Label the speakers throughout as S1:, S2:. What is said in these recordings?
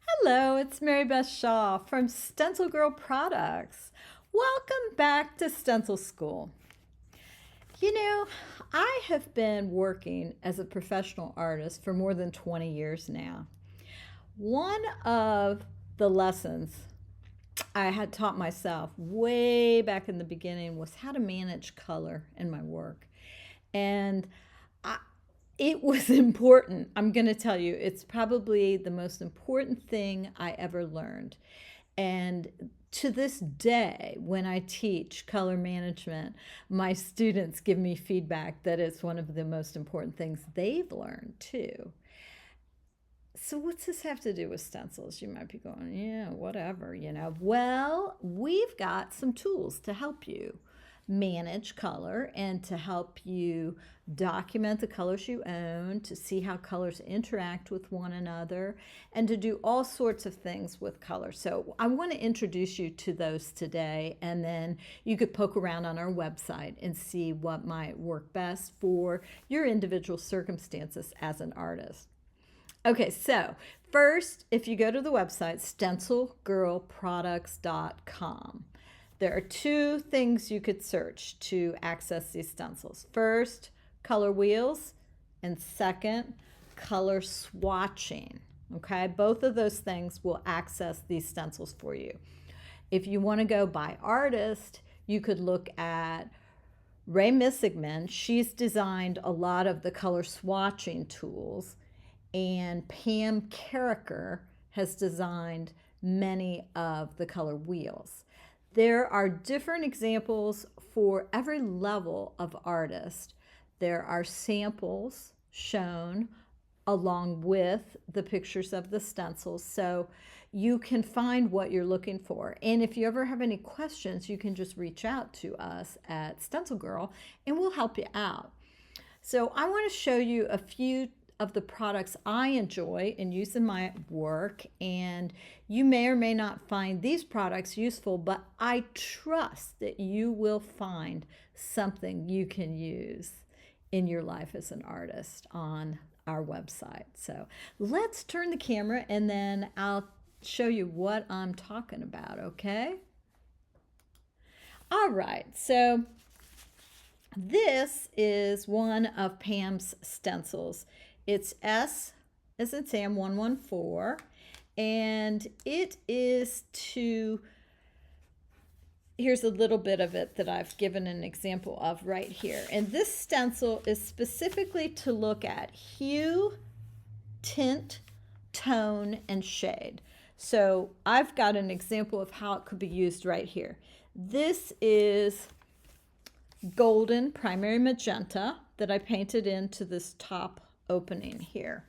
S1: Hello, it's Mary Beth Shaw from StencilGirl Products. Welcome back to Stencil School. You know, I have been working as a professional artist for more than 20 years now. One of the lessons I had taught myself way back in the beginning was how to manage color in my work. And I, it was important. I'm going to tell you, it's probably the most important thing I ever learned. And to this day, when I teach color management, my students give me feedback that it's one of the most important things they've learned too. So, what's this have to do with stencils? You might be going, yeah, whatever. Well, we've got some tools to help you manage color and to help you document the colors you own, to see how colors interact with one another, and to do all sorts of things with color. So I want to introduce you to those today, and then you could poke around on our website and see what might work best for your individual circumstances as an artist. Okay, so first, if you go to the website, StencilGirlProducts.com, there are two things you could search to access these stencils. First, color wheels, and second, color swatching. Okay, both of those things will access these stencils for you. If you want to go by artist, you could look at Ray Missigman. She's designed a lot of the color swatching tools, and Pam Carricker has designed many of the color wheels. There are different examples for every level of artist. There are samples shown along with the pictures of the stencils, so you can find what you're looking for. And if you ever have any questions, you can just reach out to us at Stencil Girl and we'll help you out. So I want to show you a few of the products I enjoy and use in my work, and you may or may not find these products useful, but I trust that you will find something you can use in your life as an artist on our website. So let's turn the camera and then I'll show you what I'm talking about, okay? All right, so this is one of Pam's stencils. It's S as in Sam 114, and it is here's a little bit of it that I've given an example of right here. And this stencil is specifically to look at hue, tint, tone, and shade. So I've got an example of how it could be used right here. This is golden primary magenta that I painted into this top opening here.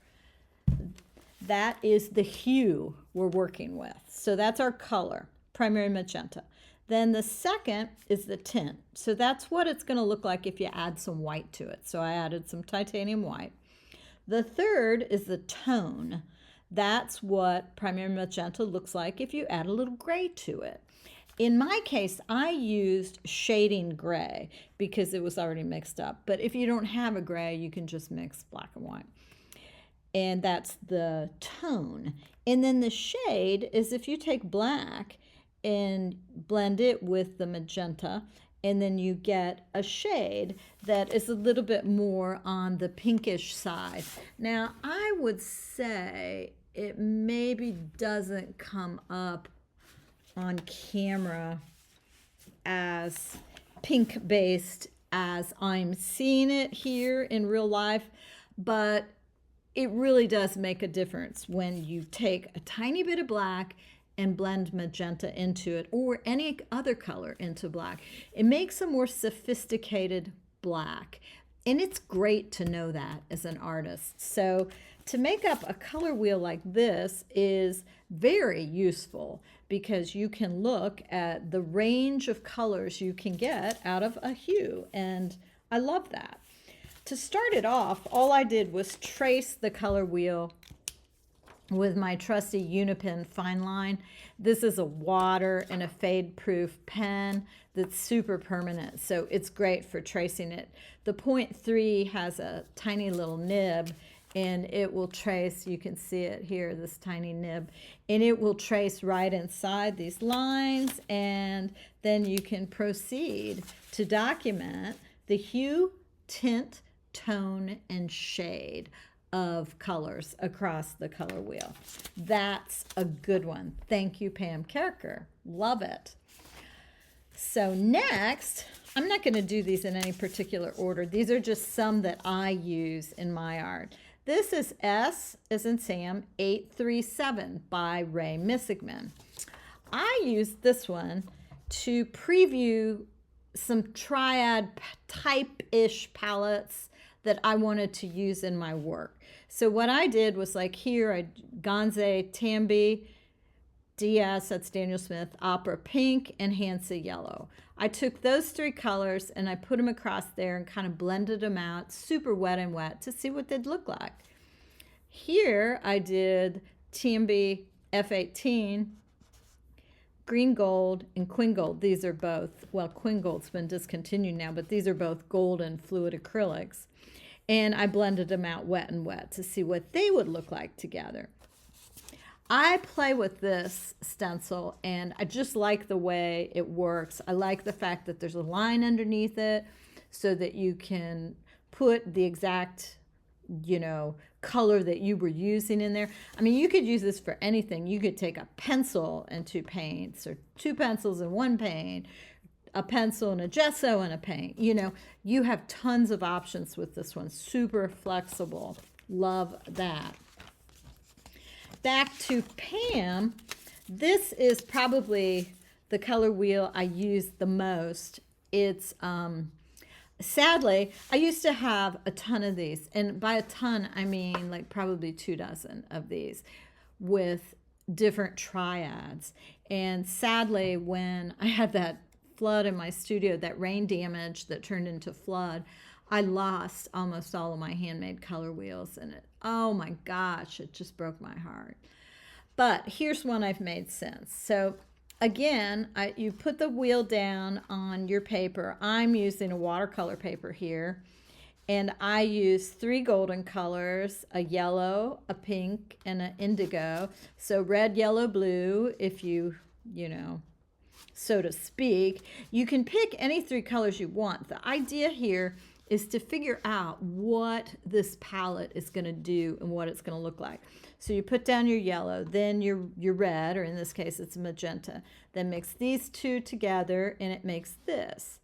S1: That is the hue we're working with. So that's our color, primary magenta. Then the second is the tint. So that's what it's going to look like if you add some white to it. So I added some titanium white. The third is the tone. That's what primary magenta looks like if you add a little gray to it. In my case, I used shading gray because it was already mixed up. But if you don't have a gray, you can just mix black and white. And that's the tone. And then the shade is if you take black and blend it with the magenta, and then you get a shade that is a little bit more on the pinkish side. Now, I would say it maybe doesn't come up on camera as pink based as I'm seeing it here in real life, but it really does make a difference when you take a tiny bit of black and blend magenta into it, or any other color into black. It makes a more sophisticated black, and it's great to know that as an artist. So to make up a color wheel like this is very useful because you can look at the range of colors you can get out of a hue, and I love that. To start it off, all I did was trace the color wheel with my trusty Unipen fine line. This is a water and a fade-proof pen that's super permanent, so it's great for tracing it. The .3 has a tiny little nib, and it will trace, you can see it here, this tiny nib, and it will trace right inside these lines, and then you can proceed to document the hue, tint, tone, and shade of colors across the color wheel. That's a good one. Thank you, Pam Kerker. Love it. So next, I'm not going to do these in any particular order. These are just some that I use in my art. This is S as in Sam 837 by Ray Missigman. I used this one to preview some triad type-ish palettes that I wanted to use in my work. So what I did was, like here, Gonze Tambi, DS, that's Daniel Smith, Opera Pink, and Hansa Yellow. I took those three colors and I put them across there and kind of blended them out, super wet and wet, to see what they'd look like. Here I did TMB F18, Green Gold, and Queen Gold. These are both, well, Queen Gold's been discontinued now, but these are both golden fluid acrylics. And I blended them out wet and wet to see what they would look like together. I play with this stencil, and I just like the way it works. I like the fact that there's a line underneath it so that you can put the exact, color that you were using in there. I mean, you could use this for anything. You could take a pencil and two paints, or two pencils and one paint, a pencil and a gesso and a paint. You have tons of options with this one. Super flexible. Love that. Back to Pam. This is probably the color wheel I use the most. It's sadly, I used to have a ton of these, and by a ton I mean like probably 24 of these with different triads. And sadly, when I had that flood in my studio, that rain damage that turned into flood, I lost almost all of my handmade color wheels, and oh my gosh, it just broke my heart. But here's one I've made since. So again, you put the wheel down on your paper. I'm using a watercolor paper here, and I use 3 golden colors, a yellow, a pink, and an indigo. So red, yellow, blue, if you so to speak. You can pick any 3 colors you want. The idea here is to figure out what this palette is going to do and what it's going to look like. So you put down your yellow, then your red, or in this case it's magenta, then mix these two together and it makes this.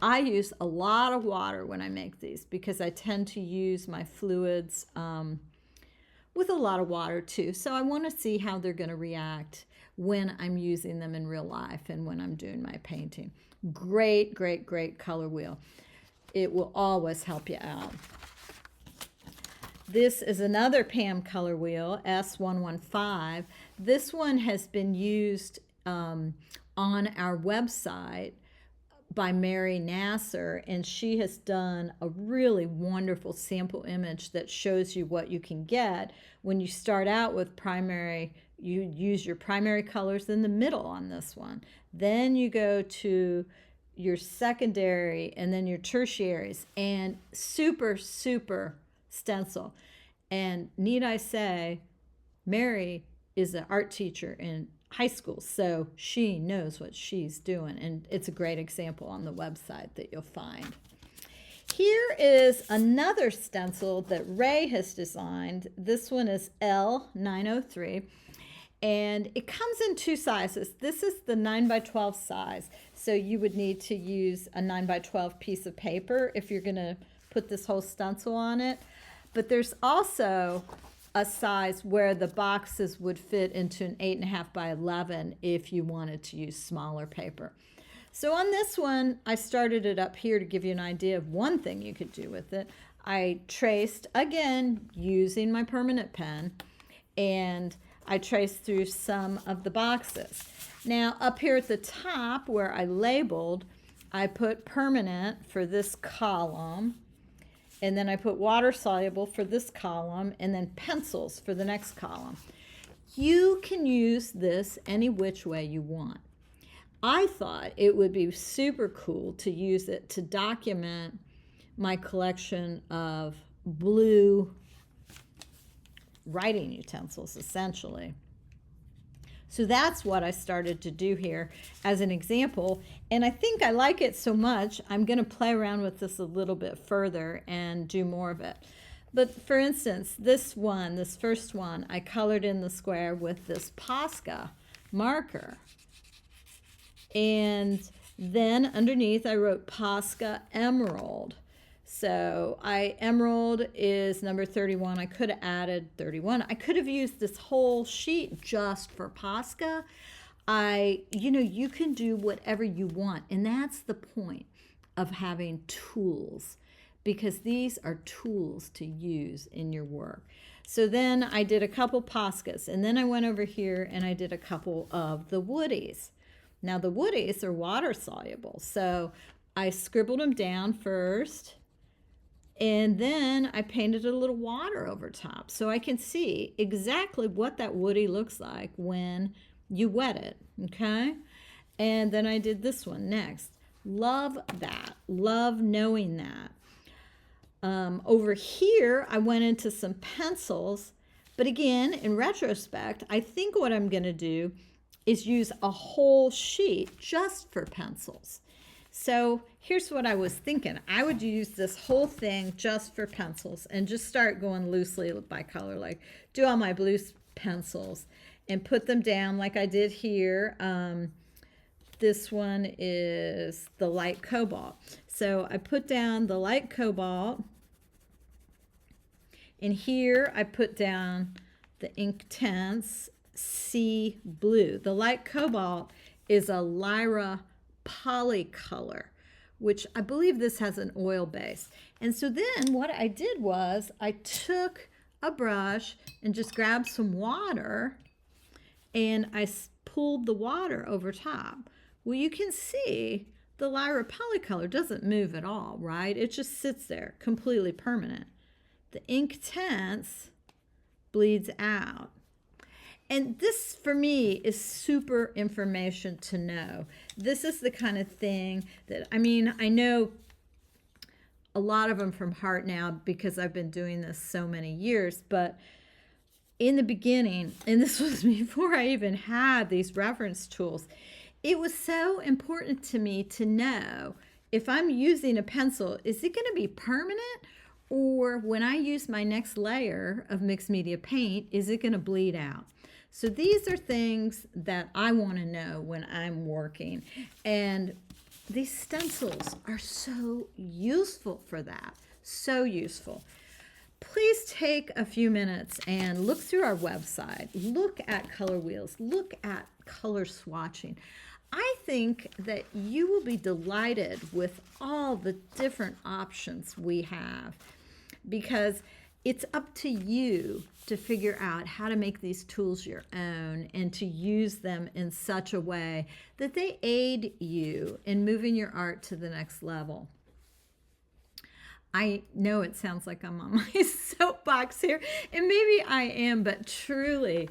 S1: I use a lot of water when I make these because I tend to use my fluids with a lot of water too. So I want to see how they're going to react when I'm using them in real life and when I'm doing my painting. Great, great, great color wheel. It will always help you out. This is another Pam color wheel, S115. This one has been used on our website by Mary Nasser, and she has done a really wonderful sample image that shows you what you can get when you start out with primary. You use your primary colors in the middle on this one. Then you go to your secondary and then your tertiaries, and super, super stencil. And need I say, Mary is an art teacher in high school, so she knows what she's doing, and it's a great example on the website that you'll find. Here is another stencil that Ray has designed. This one is L903, and it comes in 2 sizes. This is the 9x12 size, so you would need to use a 9x12 piece of paper if you're going to put this whole stencil on it. But there's also a size where the boxes would fit into an 8.5x11 if you wanted to use smaller paper. So on this one, I started it up here to give you an idea of one thing you could do with it. I traced, again, using my permanent pen, and I traced through some of the boxes. Now, up here at the top where I labeled, I put permanent for this column, and then I put water soluble for this column, and then pencils for the next column. You can use this any which way you want. I thought it would be super cool to use it to document my collection of blue writing utensils, essentially. So that's what I started to do here as an example. And I think I like it so much, I'm going to play around with this a little bit further and do more of it. But for instance, this first one, I colored in the square with this Posca marker. And then underneath I wrote Posca Emerald. So emerald is number 31. I could have added 31. I could have used this whole sheet just for Posca. You can do whatever you want. And that's the point of having tools, because these are tools to use in your work. So then I did a couple Poscas, and then I went over here and I did a couple of the woodies. Now the woodies are water soluble. So I scribbled them down first, and then I painted a little water over top so I can see exactly what that woody looks like when you wet it, okay? And then I did this one next. Love that. Love knowing that. Over here, I went into some pencils, but again, in retrospect, I think what I'm going to do is use a whole sheet just for pencils. So here's what I was thinking. I would use this whole thing just for pencils and just start going loosely by color, like do all my blue pencils and put them down like I did here. This one is the light cobalt. So I put down the light cobalt, and here I put down the Inktense Sea Blue. The light cobalt is a Lyra Polycolor, which I believe this has an oil base. And so then what I did was I took a brush and just grabbed some water, and I pulled the water over top. Well, you can see the Lyra Polycolor doesn't move at all, right? It just sits there, completely permanent. The Inktense bleeds out. And this, for me, is super information to know. This is the kind of thing that, I know a lot of them from heart now because I've been doing this so many years, but in the beginning, and this was before I even had these reference tools, it was so important to me to know if I'm using a pencil, is it going to be permanent? Or when I use my next layer of mixed media paint, is it going to bleed out? So these are things that I want to know when I'm working. And these stencils are so useful for that. So useful. Please take a few minutes and look through our website. Look at color wheels. Look at color swatching. I think that you will be delighted with all the different options we have, because it's up to you to figure out how to make these tools your own and to use them in such a way that they aid you in moving your art to the next level. I know it sounds like I'm on my soapbox here, and maybe I am, but truly,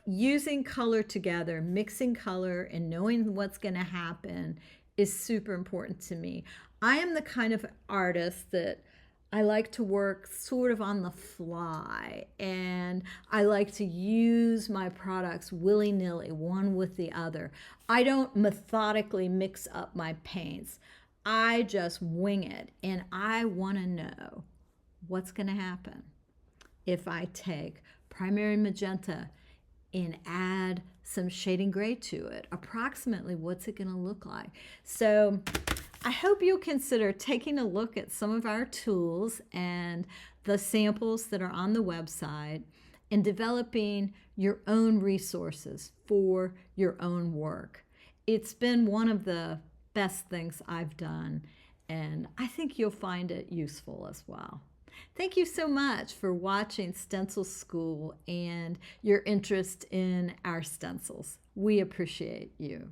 S1: using color together, mixing color, and knowing what's going to happen is super important to me. I am the kind of artist that I like to work sort of on the fly, and I like to use my products willy-nilly, one with the other. I don't methodically mix up my paints. I just wing it, and I want to know what's going to happen if I take primary magenta and add some shading gray to it. Approximately, what's it going to look like? So I hope you'll consider taking a look at some of our tools and the samples that are on the website and developing your own resources for your own work. It's been one of the best things I've done, and I think you'll find it useful as well. Thank you so much for watching Stencil School and your interest in our stencils. We appreciate you.